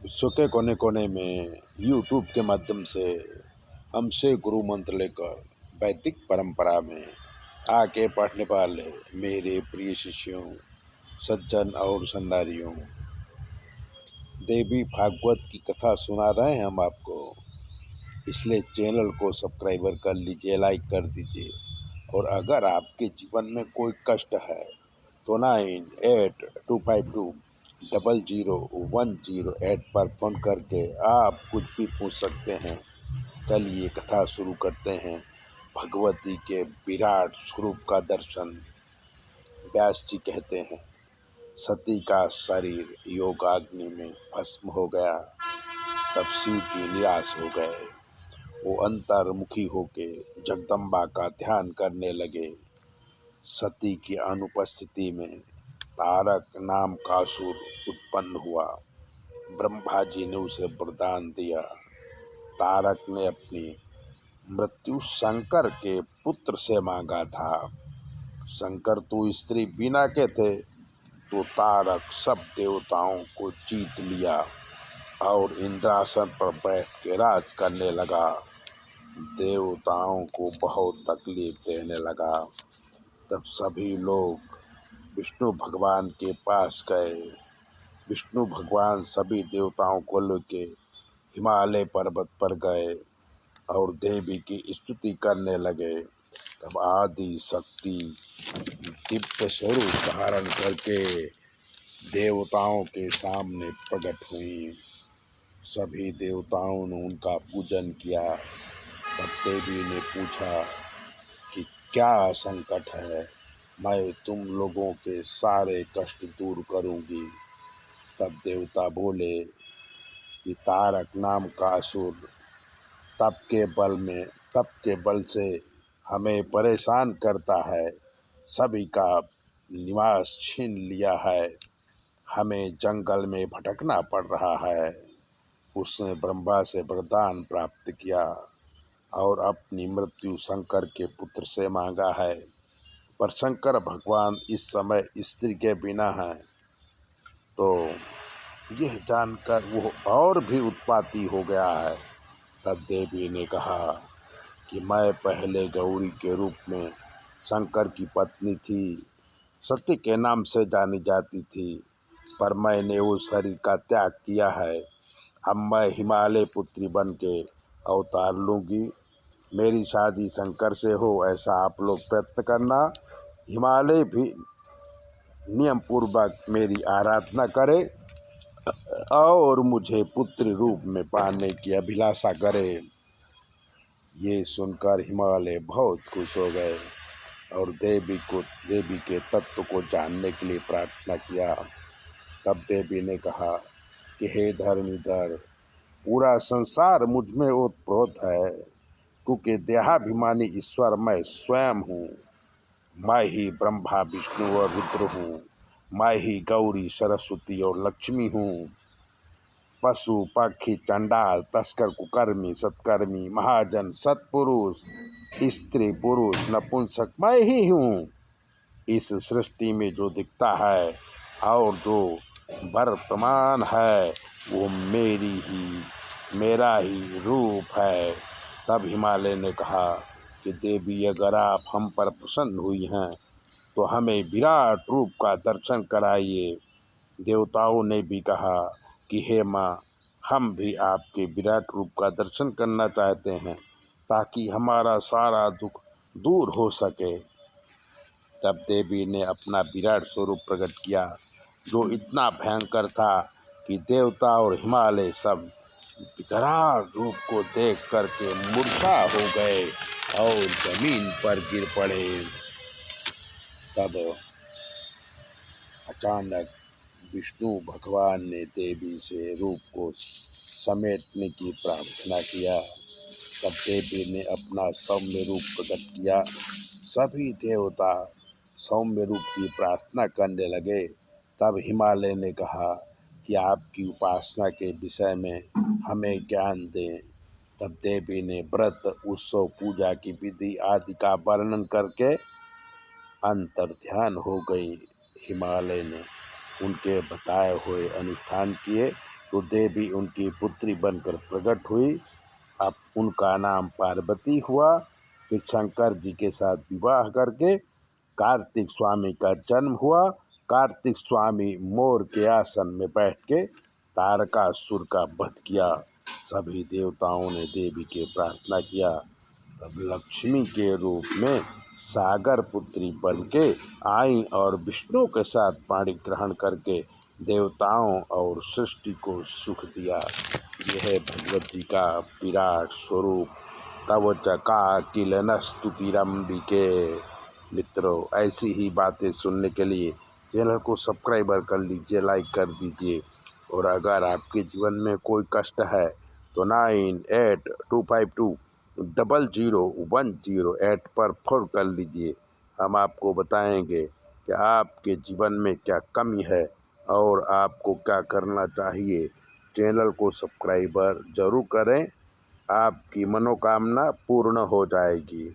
विश्व के कोने कोने में यूट्यूब के माध्यम से हमसे गुरु मंत्र लेकर वैदिक परंपरा में आके पढ़ने वाले मेरे प्रिय शिष्यों, सज्जन और संदारियों, देवी भागवत की कथा सुना रहे हैं हम आपको। इसलिए चैनल को सब्सक्राइबर कर लीजिए, लाइक कर दीजिए। और अगर आपके जीवन में कोई कष्ट है तो 9825200108 पर फ़ोन करके आप कुछ भी पूछ सकते हैं। चलिए कथा शुरू करते हैं। भगवती के विराट स्वरूप का दर्शन। व्यास जी कहते हैं, सती का शरीर योगाग्नि में भस्म हो गया, तब शिव जी निराश हो गए। वो अंतर्मुखी होके जगदम्बा का ध्यान करने लगे। सती की अनुपस्थिति में तारक नाम का असुर उत्पन्न हुआ। ब्रह्मा जी ने उसे वरदान दिया। तारक ने अपनी मृत्यु शंकर के पुत्र से मांगा था। शंकर तो स्त्री बिना के थे, तो तारक सब देवताओं को जीत लिया और इंद्रासन पर बैठ के राज करने लगा। देवताओं को बहुत तकलीफ देने लगा। तब सभी लोग विष्णु भगवान के पास गए। विष्णु भगवान सभी देवताओं को लेके हिमालय पर्वत पर गए और देवी की स्तुति करने लगे। तब आदि शक्ति दिव्य स्वरूप धारण करके देवताओं के सामने प्रकट हुई। सभी देवताओं ने उनका पूजन किया। तब देवी ने पूछा कि क्या संकट है, मैं तुम लोगों के सारे कष्ट दूर करूंगी। तब देवता बोले कि तारक नाम का असुर तप के बल से हमें परेशान करता है, सभी का निवास छीन लिया है, हमें जंगल में भटकना पड़ रहा है। उसने ब्रह्मा से वरदान प्राप्त किया और अपनी मृत्यु शंकर के पुत्र से मांगा है, पर शंकर भगवान इस समय स्त्री के बिना हैं। तो यह जानकर वो और भी उत्पाती हो गया है। तब देवी ने कहा कि मैं पहले गौरी के रूप में शंकर की पत्नी थी, सती के नाम से जानी जाती थी, पर मैंने उस शरीर का त्याग किया है। अब मैं हिमालय पुत्री बन के अवतार लूँगी। मेरी शादी शंकर से हो, ऐसा आप लोग प्रयत्न करना। हिमालय भी नियम पूर्वक मेरी आराधना करे और मुझे पुत्र रूप में पाने की अभिलाषा करे। ये सुनकर हिमालय बहुत खुश हो गए और देवी के तत्व को जानने के लिए प्रार्थना किया। तब देवी ने कहा कि हे धर्मीधर, पूरा संसार मुझ में ओतप्रोत है, क्योंकि देहाभिमानी ईश्वर मैं स्वयं हूँ। मैं ही ब्रह्मा विष्णु और रुद्र हूँ। मैं ही गौरी सरस्वती और लक्ष्मी हूँ। पशु पक्षी चंडाल तस्कर कुकर्मी सत्कर्मी महाजन सत्पुरुष स्त्री पुरुष नपुंसक मैं ही हूँ। इस सृष्टि में जो दिखता है और जो वर्तमान है वो मेरा ही रूप है। तब हिमालय ने कहा कि देवी, अगर आप हम पर प्रसन्न हुई हैं तो हमें विराट रूप का दर्शन कराइए। देवताओं ने भी कहा कि हे माँ, हम भी आपके विराट रूप का दर्शन करना चाहते हैं, ताकि हमारा सारा दुख दूर हो सके। तब देवी ने अपना विराट स्वरूप प्रकट किया, जो इतना भयंकर था कि देवता और हिमालय सब विकराल रूप को देख करके मूर्छा हो गए और जमीन पर गिर पड़े। तब अचानक विष्णु भगवान ने देवी से रूप को समेटने की प्रार्थना किया। तब देवी ने अपना सौम्य रूप प्रकट किया। सभी देवता सौम्य रूप की प्रार्थना करने लगे। तब हिमालय ने कहा कि आपकी उपासना के विषय में हमें ज्ञान दें। तब देवी ने व्रत उत्सव पूजा की विधि आदि का वर्णन करके अंतर ध्यान हो गई। हिमालय ने उनके बताए हुए अनुष्ठान किए तो देवी उनकी पुत्री बनकर प्रकट हुई। अब उनका नाम पार्वती हुआ। फिर शंकर जी के साथ विवाह करके कार्तिक स्वामी का जन्म हुआ। कार्तिक स्वामी मोर के आसन में बैठ के तारकासुर का वध किया। सभी देवताओं ने देवी के प्रार्थना किया। तब लक्ष्मी के रूप में सागर पुत्री बन के आई और विष्णु के साथ पाणी ग्रहण करके देवताओं और सृष्टि को सुख दिया। यह भगवती का विराट स्वरूप तव चका किल स्तुतिरंबिके। मित्रों, ऐसी ही बातें सुनने के लिए चैनल को सब्सक्राइब कर लीजिए, लाइक कर दीजिए। और अगर आपके जीवन में कोई कष्ट है तो 9822001008 पर फ़ोन कर लीजिए। हम आपको बताएंगे कि आपके जीवन में क्या कमी है और आपको क्या करना चाहिए। चैनल को सब्सक्राइबर ज़रूर करें, आपकी मनोकामना पूर्ण हो जाएगी।